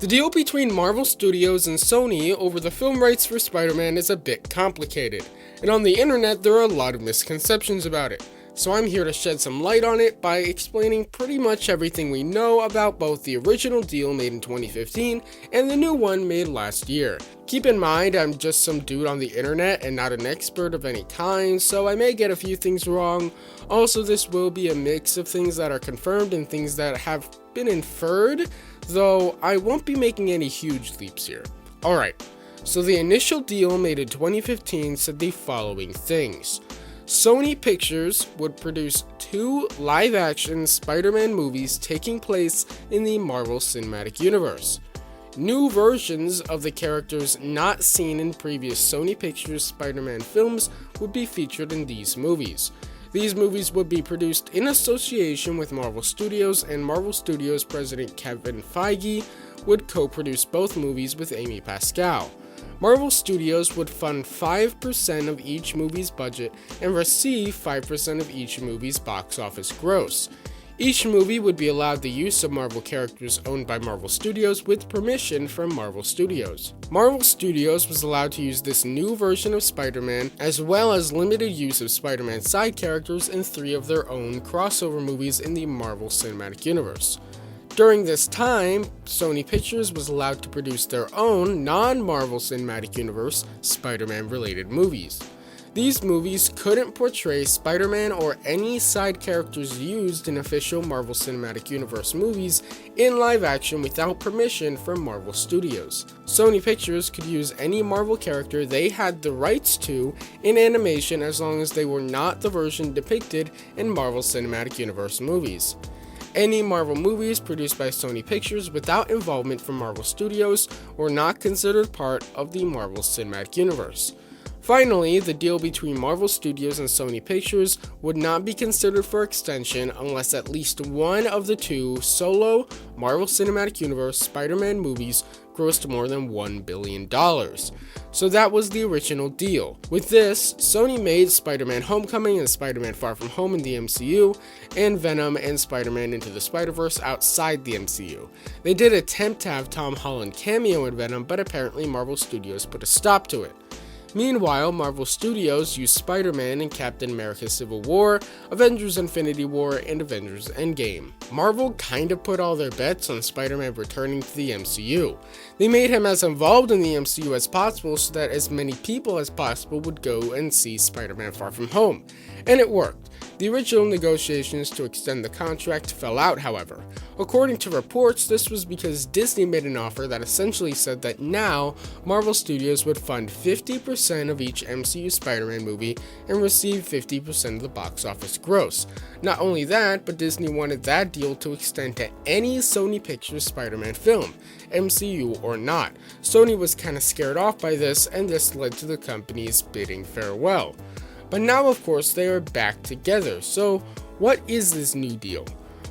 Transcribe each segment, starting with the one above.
The deal between Marvel Studios and Sony over the film rights for Spider-Man is a bit complicated, and on the internet there are a lot of misconceptions about it. So I'm here to shed some light on it by explaining pretty much everything we know about both the original deal made in 2015 and the new one made last year. Keep in mind, I'm just some dude on the internet and not an expert of any kind, so I may get a few things wrong. Also, this will be a mix of things that are confirmed and things that have been inferred, though I won't be making any huge leaps here. Alright, so the initial deal made in 2015 said the following things. Sony Pictures would produce 2 live-action Spider-Man movies taking place in the Marvel Cinematic Universe. New versions of the characters not seen in previous Sony Pictures Spider-Man films would be featured in these movies. These movies would be produced in association with Marvel Studios, and Marvel Studios president Kevin Feige would co-produce both movies with Amy Pascal. Marvel Studios would fund 5% of each movie's budget and receive 5% of each movie's box office gross. Each movie would be allowed the use of Marvel characters owned by Marvel Studios with permission from Marvel Studios. Marvel Studios was allowed to use this new version of Spider-Man, as well as limited use of Spider-Man side characters in 3 of their own crossover movies in the Marvel Cinematic Universe. During this time, Sony Pictures was allowed to produce their own non-Marvel Cinematic Universe Spider-Man related movies. These movies couldn't portray Spider-Man or any side characters used in official Marvel Cinematic Universe movies in live action without permission from Marvel Studios. Sony Pictures could use any Marvel character they had the rights to in animation as long as they were not the version depicted in Marvel Cinematic Universe movies. Any Marvel movies produced by Sony Pictures without involvement from Marvel Studios were not considered part of the Marvel Cinematic Universe. Finally, the deal between Marvel Studios and Sony Pictures would not be considered for extension unless at least one of the 2 solo Marvel Cinematic Universe Spider-Man movies grossed more than $1 billion. So that was the original deal. With this, Sony made Spider-Man Homecoming and Spider-Man Far From Home in the MCU, and Venom and Spider-Man Into the Spider-Verse outside the MCU. They did attempt to have Tom Holland cameo in Venom, but apparently Marvel Studios put a stop to it. Meanwhile, Marvel Studios used Spider-Man in Captain America Civil War, Avengers Infinity War, and Avengers Endgame. Marvel kinda put all their bets on Spider-Man returning to the MCU. They made him as involved in the MCU as possible so that as many people as possible would go and see Spider-Man Far From Home. And it worked. The original negotiations to extend the contract fell out, however. According to reports, this was because Disney made an offer that essentially said that now Marvel Studios would fund 50% of each MCU Spider-Man movie and receive 50% of the box office gross. Not only that, but Disney wanted that deal to extend to any Sony Pictures Spider-Man film, MCU or not. Sony was kinda scared off by this, and this led to the companies bidding farewell. But now, of course, they are back together, so what is this new deal?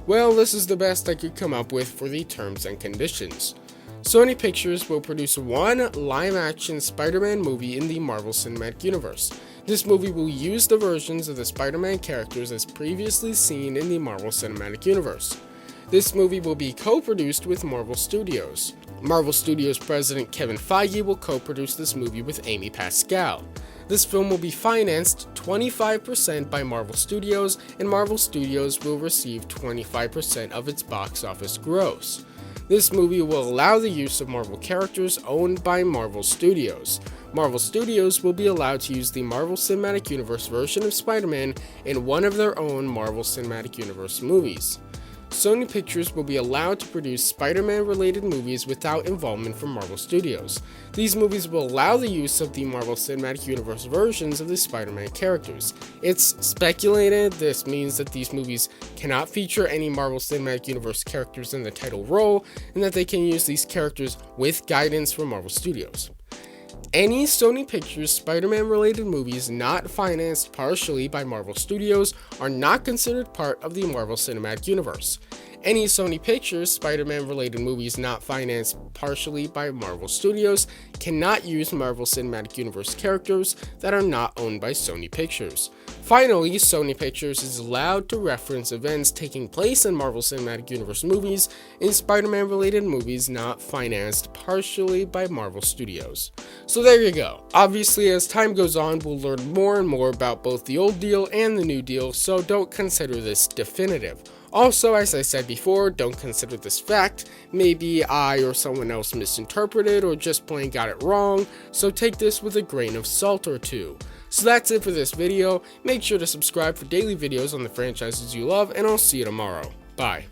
Well, this is the best I could come up with for the terms and conditions. Sony Pictures will produce 1 live-action Spider-Man movie in the Marvel Cinematic Universe. This movie will use the versions of the Spider-Man characters as previously seen in the Marvel Cinematic Universe. This movie will be co-produced with Marvel Studios. Marvel Studios president Kevin Feige will co-produce this movie with Amy Pascal. This film will be financed 25% by Marvel Studios, and Marvel Studios will receive 25% of its box office gross. This movie will allow the use of Marvel characters owned by Marvel Studios. Marvel Studios will be allowed to use the Marvel Cinematic Universe version of Spider-Man in one of their own Marvel Cinematic Universe movies. Sony Pictures will be allowed to produce Spider-Man related movies without involvement from Marvel Studios. These movies will allow the use of the Marvel Cinematic Universe versions of the Spider-Man characters. It's speculated this means that these movies cannot feature any Marvel Cinematic Universe characters in the title role, and that they can use these characters with guidance from Marvel Studios. Any Sony Pictures Spider-Man related movies not financed partially by Marvel Studios are not considered part of the Marvel Cinematic Universe. Any Sony Pictures Spider-Man related movies not financed partially by Marvel Studios cannot use Marvel Cinematic Universe characters that are not owned by Sony Pictures. Finally, Sony Pictures is allowed to reference events taking place in Marvel Cinematic Universe movies in Spider-Man related movies not financed partially by Marvel Studios. So there you go. Obviously, as time goes on, we'll learn more and more about both the old deal and the new deal, so don't consider this definitive. Also, as I said before, don't consider this fact. Maybe I or someone else misinterpreted or just plain got it wrong, so take this with a grain of salt or two. So that's it for this video. Make sure to subscribe for daily videos on the franchises you love, and I'll see you tomorrow. Bye.